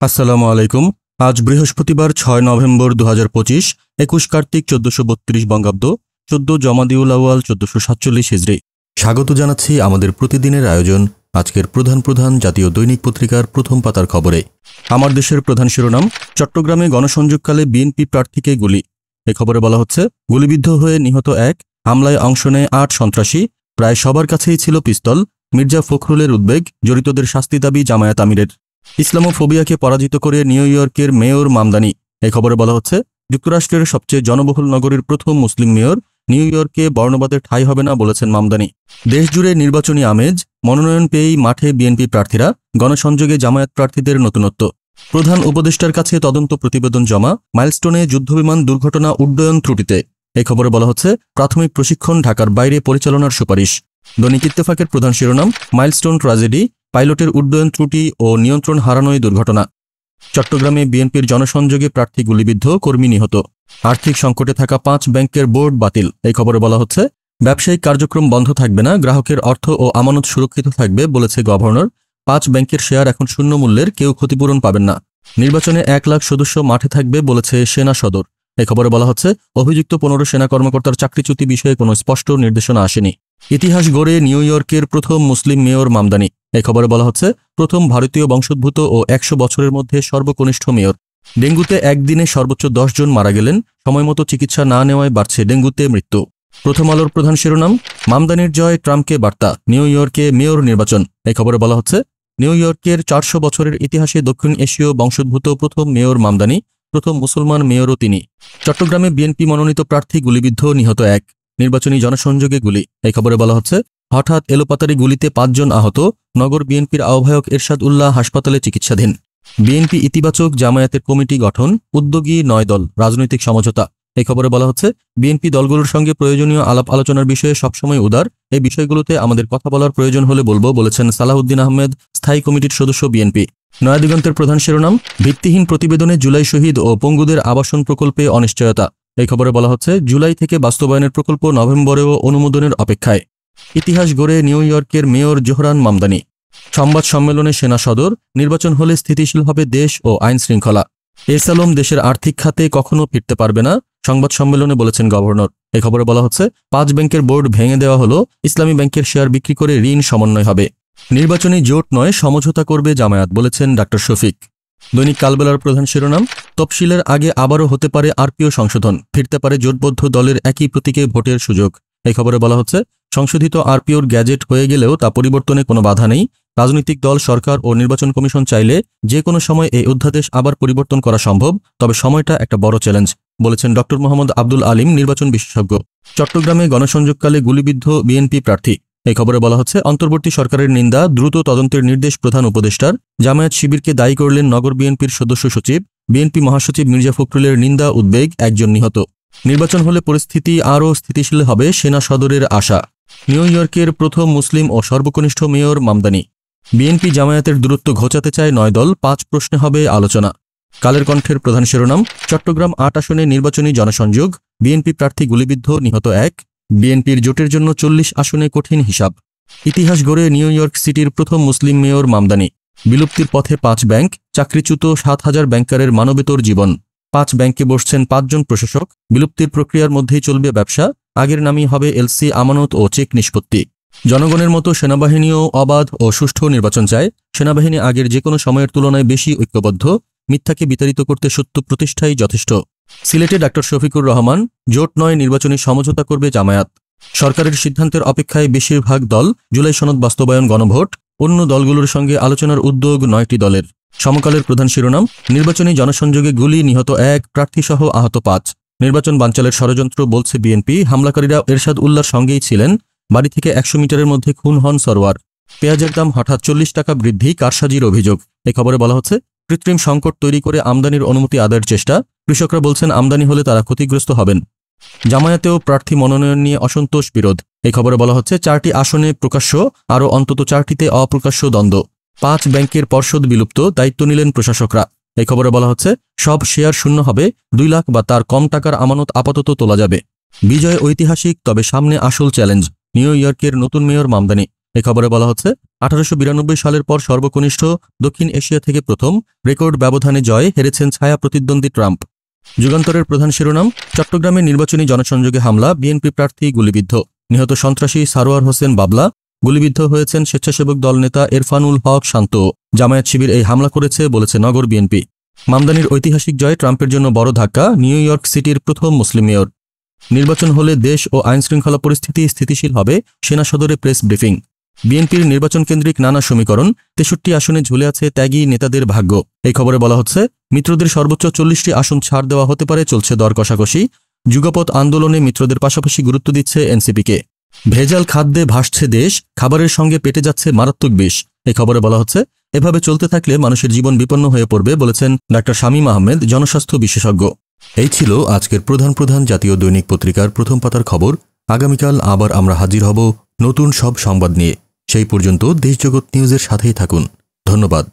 আসসালামু আলাইকুম। আজ বৃহস্পতিবার ৬ নভেম্বর ২০২৫, ২১ কার্তিক ১৪৩২ বঙ্গাব্দ, ১৪ জমাদিউল আউয়াল ১৪৪৭ হিজরি। স্বাগত জানাচ্ছি আমাদের প্রতিদিনের আয়োজন আজকের প্রধান জাতীয় দৈনিক পত্রিকার প্রথম পাতার খবরে। আমার দেশের প্রধান শিরোনাম, চট্টগ্রামে গণসংযোগকালে বিএনপি প্রার্থীকে গুলি। এ খবরে বলা হচ্ছে, গুলিবিদ্ধ হয়ে নিহত এক, হামলায় অংশ নেয় ৮ সন্ত্রাসী, প্রায় সবার কাছেই ছিল পিস্তল। মির্জা ফখরুলের উদ্বেগ, জড়িতদের শাস্তি দাবি জামায়াত আমিরের। ইসলামোফোবিয়াকে পরাজিত করে নিউ ইয়র্কের মেয়র মামদানি। এই খবরে বলা হচ্ছে, যুক্তরাষ্ট্রের সবচেয়ে জনবহুল নগরীর প্রথম মুসলিম মেয়র, নিউ ইয়র্কে বর্ণবাদের ঠাঁই হবে না বলেছেন মামদানি। দেশজুড়ে নির্বাচনী আমেজ, মনোনয়ন পেয়েই মাঠে বিএনপি প্রার্থীরা, গণসংযোগে জামায়াত প্রার্থীদের নতুনত্ব। প্রধান উপদেষ্টার কাছে তদন্ত প্রতিবেদন জমা, মাইলস্টোনে যুদ্ধবিমান দুর্ঘটনা উড্ডয়ন ত্রুটিতে। এই খবরে বলা হচ্ছে, প্রাথমিক প্রশিক্ষণ ঢাকার বাইরে পরিচালনার সুপারিশ। দৈনিক ইত্তেফাকের প্রধান শিরোনাম, মাইলস্টোন ট্র্যাজেডি, পাইলটের উড্ডয়ন ত্রুটি ও নিয়ন্ত্রণ হারানোয় দুর্ঘটনা। চট্টগ্রামে বিএনপির জনসংযোগে প্রার্থী গুলিবিদ্ধ, কর্মী নিহত। আর্থিক সংকটে থাকা ৫ ব্যাংকের বোর্ড বাতিল। এই খবরে বলা হচ্ছে, ব্যবসায়িক কার্যক্রম বন্ধ থাকবে না, গ্রাহকের অর্থ ও আমানত সুরক্ষিত থাকবে বলেছে গভর্নর। ৫ ব্যাংকের শেয়ার এখন শূন্য মূল্যের, কেউ ক্ষতিপূরণ পাবেন না। নির্বাচনে ১ লাখ সদস্য মাঠে থাকবে বলেছে সেনা সদর। এই খবরে বলা হচ্ছে, অভিযুক্ত ১৫ সেনা কর্মকর্তার চাকরিচ্যুতি বিষয়ে কোনো স্পষ্ট নির্দেশনা আসেনি। ইতিহাস গড়ে নিউ ইয়র্কের প্রথম মুসলিম মেয়র মামদানি। এই খবরে বলা হচ্ছে, প্রথম ভারতীয় বংশোদ্ভূত ও ১০০ বছরের মধ্যে সর্বকনিষ্ঠ মেয়র। ডেঙ্গুতে একদিনে সর্বোচ্চ ১০ জন মারা গেলেন, সময়মতো চিকিৎসা না নেওয়ায় বাড়ছে ডেঙ্গুতে মৃত্যু। প্রথম আলোর প্রধান শিরোনাম, মামদানির জয়, ট্রাম্পকে বার্তা, নিউ ইয়র্কে মেয়র নির্বাচন। এই খবরে বলা হচ্ছে, নিউ ইয়র্কের ৪০০ বছরের ইতিহাসে দক্ষিণ এশীয় বংশোদ্ভূত প্রথম মেয়র মামদানি, প্রথম মুসলমান মেয়রও তিনি। চট্টগ্রামে বিএনপি মনোনীত প্রার্থী গুলিবিদ্ধ, নিহত এক, নির্বাচনী জনসংযোগে গুলি। এই খবরে বলা হচ্ছে, হঠাৎ এলোপাতারি গুলিতে ৫ জন আহত, নগর বিএনপির আহ্বায়ক এরশাদ উল্লাহ হাসপাতালে চিকিৎসাধীন। বিএনপি ইতিবাচক, জামায়াতের কমিটি গঠন, উদ্যোগী ৯ দল, রাজনৈতিক সমঝোতা। এই খবরে বলা হচ্ছে, বিএনপি দলগুলোর সঙ্গে প্রয়োজনীয় আলাপ আলোচনার বিষয়ে সবসময় উদার, এই বিষয়গুলোতে আমাদের কথা বলার প্রয়োজন হলে বলবো বলেছেন সালাহউদ্দিন আহমেদ, স্থায়ী কমিটির সদস্য বিএনপি। নয়াদিগন্তের প্রধান শিরোনাম, ভিত্তিহীন প্রতিবেদনে জুলাই শহীদ ও পঙ্গুদের আবাসন প্রকল্পে অনিশ্চয়তা। এই খবরে বলা হচ্ছে, জুলাই থেকে বাস্তবায়নের প্রকল্প নভেম্বরেও অনুমোদনের অপেক্ষায়। ইতিহাস গড়ে নিউ ইয়র্কের মেয়র জোহরান মামদানি। সংবাদ সম্মেলনে সেনা সদর, নির্বাচন হলে স্থিতিশীল হবে দেশ ও আইন শৃঙ্খলা। এসালম দেশের আর্থিক খাতে কখনো ফিরতে পারবে না, সংবাদ সম্মেলনে বলেছেন গভর্নর। এই খবরে বলা হচ্ছে, ৫ ব্যাংকের বোর্ড ভেঙে দেওয়া হলো, ইসলামী ব্যাংকের শেয়ার বিক্রি করে ঋণ সমন্বয় হবে। নির্বাচনী জোট নয়, সমঝোতা করবে জামায়াত বলেছেন ডাক্তার শফিক। দৈনিক কালবেলার প্রধান শিরোনাম, তফসিলের আগে আবারও হতে পারে আরপিও সংশোধন, ফিরতে পারে জোটবদ্ধ দলের একই প্রতীকে ভোটের সুযোগ। এই খবরে বলা হচ্ছে, সংশোধিত আরপিওর গ্যাজেট হয়ে গেলেও তা পরিবর্তনে কোনো বাধা নেই। রাজনৈতিক দল, সরকার ও নির্বাচন কমিশন চাইলে যে কোনো সময় এই অধ্যাদেশ আবার পরিবর্তন করা সম্ভব, তবে সময়টা একটা বড় চ্যালেঞ্জ বলেছেন ডক্টর মোহাম্মদ আব্দুল আলিম, নির্বাচন বিশেষজ্ঞ। চট্টগ্রামে গণসংযোগকালে গুলিবিদ্ধ বিএনপি প্রার্থী। এই খবরে বলা হচ্ছে, অন্তর্বর্তী সরকারের নিন্দা, দ্রুত তদন্তের নির্দেশ প্রধান উপদেষ্টার। জামায়াত শিবিরকে দায়ী করলেন নগর বিএনপির সদস্য সচিব। বিএনপি মহাসচিব মির্জা ফখরুলের নিন্দা, উদ্বেগ, ১ জন নিহত। নির্বাচন হলে পরিস্থিতি আরও স্থিতিশীল হবে, সেনা সদরের আশা। নিউ ইয়র্কের প্রথম মুসলিম ও সর্বকনিষ্ঠ মেয়র মামদানি। বিএনপি জামায়াতের দূরত্ব ঘোচাতে চায় ৯ দল, ৫ প্রশ্নে হবে আলোচনা। কালের কণ্ঠের প্রধান শিরোনাম, চট্টগ্রাম ৮ আসনে নির্বাচনী জনসংযোগ, বিএনপি প্রার্থী গুলিবিদ্ধ, নিহত এক, বিএনপির জোটের জন্য ৪০ আসনে কঠিন হিসাব। ইতিহাস গড়ে নিউ ইয়র্ক সিটির প্রথম মুসলিম মেয়র মামদানি। বিলুপ্তির পথে ৫ ব্যাংক, চাকরিচ্যুত ৭,০০০ ব্যাংকারের মানবেতর জীবন। ৫ ব্যাংকে বসছেন ৫ জন প্রশাসক, বিলুপ্তির প্রক্রিয়ার মধ্যেই চলবে ব্যবসা, আগের নামই হবে এলসি, আমানত ও চেক নিষ্পত্তি। জনগণের মতো সেনাবাহিনীও অবাধ ও সুষ্ঠু নির্বাচন চায়। সেনাবাহিনী আগের যে কোনো সময়ের তুলনায় বেশি ঐক্যবদ্ধ, মিথ্যাকে বিতাড়িত করতে সত্য প্রতিষ্ঠাই যথেষ্ট। সিলেটে ডাক্তার শফিকুর রহমান, জোট নয়, নির্বাচনী সমঝোতা করবে জামায়াত। সরকারের সিদ্ধান্তের অপেক্ষায় বেশিরভাগ দল, জুলাই সনদ বাস্তবায়ন, গণভোট, অন্য দলগুলোর সঙ্গে আলোচনার উদ্যোগ ৯টি দলের। সমকালের প্রধান শিরোনাম, নির্বাচনী জনসংযোগে গুলি, নিহত ১, প্রার্থীসহ আহত ৫। নির্বাচন বানচালের ষড়যন্ত্র বলছে বিএনপি, হামলাকারীরা এরশাদ উল্লাহর সঙ্গেই ছিলেন। বাড়ি থেকে ১০০ মিটারের মধ্যে খুন হন সরওয়ার। পেঁয়াজের দাম হঠাৎ ৪০ টাকা বৃদ্ধি, কারসাজির অভিযোগ। এই খবরে বলা হচ্ছে, কৃত্রিম সংকট তৈরি করে আমদানির অনুমতি আদায়ের চেষ্টা, কৃষকরা বলছেন আমদানি হলে তারা ক্ষতিগ্রস্ত হবেন। জামায়াতেও প্রার্থী মনোনয়ন নিয়ে অসন্তোষ, বিরোধ। এই খবরে বলা হচ্ছে, ৪টি আসনে প্রকাশ্য, আরও অন্তত ৪টিতে অপ্রকাশ্য দ্বন্দ্ব। ৫ ব্যাংকের পর্ষদ বিলুপ্ত, দায়িত্ব নিলেন প্রশাসকরা। এই খবরে বলা হচ্ছে, সব শেয়ার শূন্য হবে, ২ লাখ বা তার কম টাকার আমানত আপাতত তোলা যাবে। বিজয় ঐতিহাসিক, তবে সামনে আসল চ্যালেঞ্জ, নিউ ইয়র্কের নতুন মেয়র মামদানি। এই খবরে বলা হচ্ছে 1892 সালের পর সর্বকনিষ্ঠ দক্ষিণ এশিয়া থেকে প্রথম রেকর্ড ব্যবধানে জয়ে হেরেছেন ছায়া প্রতিদ্বন্দ্বী ট্রাম্প। যুগান্তরের প্রধান শিরোনাম, চট্টগ্রামে নির্বাচনী জনসংযোগে হামলা, বিএনপি প্রার্থী গুলিবিদ্ধ, নিহত সন্ত্রাসী সারোয়ার হোসেন বাবলা, গুলিবিদ্ধ হয়েছেন স্বেচ্ছাসেবক দল নেতা এরফানুল হক শান্ত। জামায়াত শিবির এই হামলা করেছে বলেছে নগর বিএনপি। মামদানির ঐতিহাসিক জয় ট্রাম্পের জন্য বড় ধাক্কা, নিউ ইয়র্ক সিটির প্রথম মুসলিম মেয়র। নির্বাচন হলে দেশ ও আইনশৃঙ্খলা পরিস্থিতি স্থিতিশীল হবে, সেনা সদরে প্রেস ব্রিফিং। বিএনপির নির্বাচন কেন্দ্রিক নানা সমীকরণ, 63 আসনে ঝুলে আছে ত্যাগী নেতাদের ভাগ্য। এই খবরে বলা হচ্ছে মিত্রদের সর্বোচ্চ 40টি আসন ছাড় দেওয়া হতে পারে, চলছে দর কষাকষি। যুগপৎ আন্দোলনে মিত্রদের পাশাপাশি গুরুত্ব দিচ্ছে এনসিপিকে। ভেজাল খাদ্যে ভাসছে দেশ, খাবারের সঙ্গে পেটে যাচ্ছে মারাত্মক বিষ। এই খবরে বলা হচ্ছে এভাবে চলতে থাকলে মানুষের জীবন বিপন্ন হয়ে পড়বে, বলেছেন ডাক্তার শামীম আহমেদ, জনস্বাস্থ্য বিশেষজ্ঞ। এই ছিল আজকের প্রধান জাতীয় দৈনিক পত্রিকার প্রথম পাতার খবর। আগামীকাল আবার আমরা হাজির হব নতুন সব সংবাদ নিয়ে। সেই পর্যন্ত দেশজগৎ নিউজের সাথেই থাকুন। ধন্যবাদ।